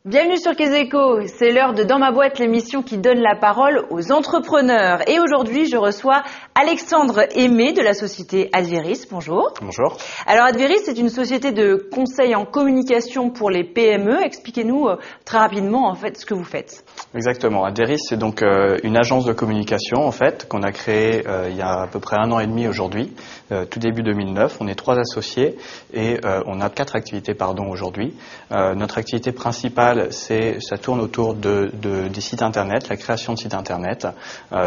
Bienvenue sur Keseko, c'est l'heure de Dans ma boîte, l'émission qui donne la parole aux entrepreneurs. Et aujourd'hui, je reçois Alexandre Aimé de la société Adveris. Bonjour. Bonjour. Alors Adveris, c'est une société de conseil en communication pour les PME. Expliquez-nous très rapidement en fait ce que vous faites. Exactement. Adveris, c'est donc une agence de communication en fait qu'on a créée il y a à peu près 1 an et demi aujourd'hui, tout début 2009. On est 3 associés et on a 4 activités aujourd'hui. Notre activité principale, ça tourne autour des sites internet, la création de sites internet,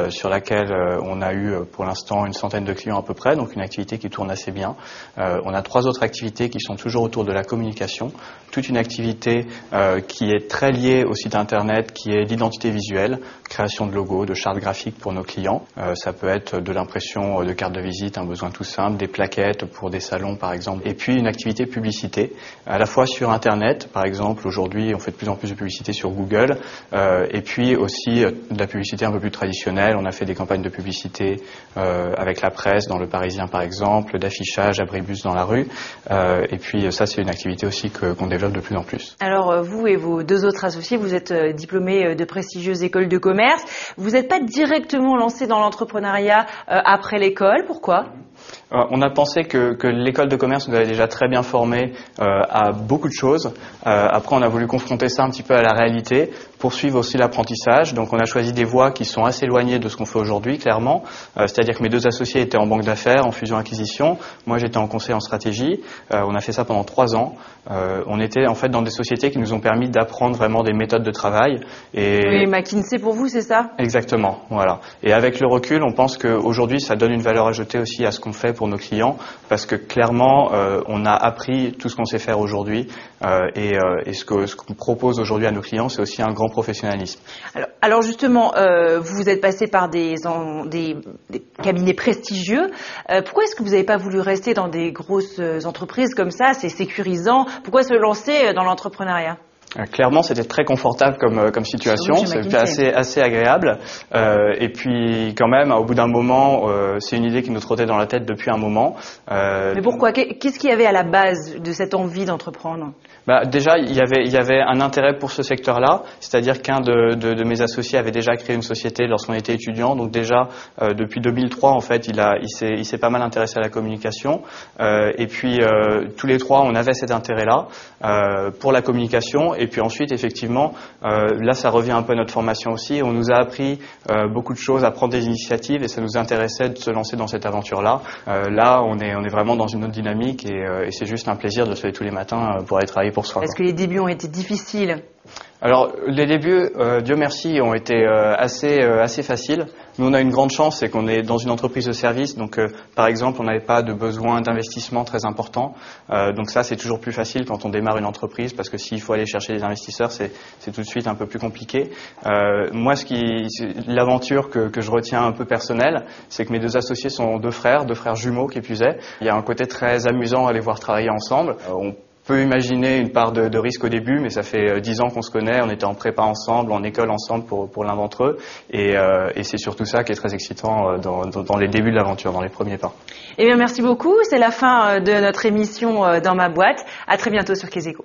sur laquelle on a eu pour l'instant une centaine de clients à peu près, donc une activité qui tourne assez bien. On a 3 autres activités qui sont toujours autour de la communication, toute une activité qui est très liée au site internet, qui est l'identité visuelle, création de logos, de chartes graphiques pour nos clients. Ça peut être de l'impression de cartes de visite, un besoin tout simple, des plaquettes pour des salons par exemple, et puis une activité publicité, à la fois sur internet, par exemple aujourd'hui on fait de plus en plus de publicité sur Google, et puis aussi de la publicité un peu plus traditionnelle. On a fait des campagnes de publicité avec la presse, dans Le Parisien par exemple, d'affichage, abribus dans la rue, et puis ça c'est une activité aussi qu'on développe de plus en plus. Alors vous et vos 2 autres associés, vous êtes diplômés de prestigieuses écoles de commerce. Vous n'êtes pas directement lancé dans l'entrepreneuriat après l'école, pourquoi ? On a pensé que l'école de commerce nous avait déjà très bien formés à beaucoup de choses. Après, on a voulu confronter ça un petit peu à la réalité, poursuivre aussi l'apprentissage. Donc, on a choisi des voies qui sont assez éloignées de ce qu'on fait aujourd'hui, clairement. C'est-à-dire que mes 2 associés étaient en banque d'affaires, en fusion-acquisition. Moi, j'étais en conseil en stratégie. On a fait ça pendant 3 ans. On était en fait dans des sociétés qui nous ont permis d'apprendre vraiment des méthodes de travail. Oui, McKinsey pour vous, c'est ça ? Exactement, voilà. Et avec le recul, on pense qu'aujourd'hui, ça donne une valeur ajoutée aussi à ce qu'on fait pour nos clients, parce que clairement, on a appris tout ce qu'on sait faire aujourd'hui, et ce qu'on propose aujourd'hui à nos clients, c'est aussi un grand professionnalisme. Alors justement, vous êtes passé par des cabinets prestigieux. Pourquoi est-ce que vous n'avez pas voulu rester dans des grosses entreprises comme ça ? C'est sécurisant. Pourquoi se lancer dans l'entrepreneuriat ? Clairement, c'était très confortable comme situation, c'était assez agréable. Et puis, quand même, au bout d'un moment, c'est une idée qui nous trottait dans la tête depuis un moment. Mais pourquoi ? Qu'est-ce qu'il y avait à la base de cette envie d'entreprendre ? Déjà, il y avait un intérêt pour ce secteur-là, c'est-à-dire qu'un de mes associés avait déjà créé une société lorsqu'on était étudiant. Donc déjà, depuis 2003, en fait, il s'est pas mal intéressé à la communication. Et puis, tous les 3, on avait cet intérêt-là pour la communication. Et puis ensuite, effectivement, là, ça revient un peu à notre formation aussi. On nous a appris beaucoup de choses, à prendre des initiatives, et ça nous intéressait de se lancer dans cette aventure-là. Là, on est vraiment dans une autre dynamique, et c'est juste un plaisir de se lever tous les matins pour aller travailler pour soi. Est-ce que les débuts ont été difficiles ? Alors, les débuts, Dieu merci, ont été assez faciles. Nous, on a une grande chance, c'est qu'on est dans une entreprise de service. Donc, par exemple, on n'avait pas de besoin d'investissement très important. Donc ça, c'est toujours plus facile quand on démarre une entreprise, parce que s'il faut aller chercher des investisseurs, c'est tout de suite un peu plus compliqué. Moi, l'aventure que je retiens un peu personnelle, c'est que mes 2 associés sont 2 frères jumeaux qui plus est. Il y a un côté très amusant à les voir travailler ensemble. On peut imaginer une part de risque au début, mais ça fait 10 ans qu'on se connaît, on était en prépa ensemble, en école ensemble pour l'un d'entre eux, et c'est surtout ça qui est très excitant dans les débuts de l'aventure, dans les premiers pas. Eh bien, merci beaucoup, c'est la fin de notre émission Dans ma boîte. À très bientôt sur Keseko.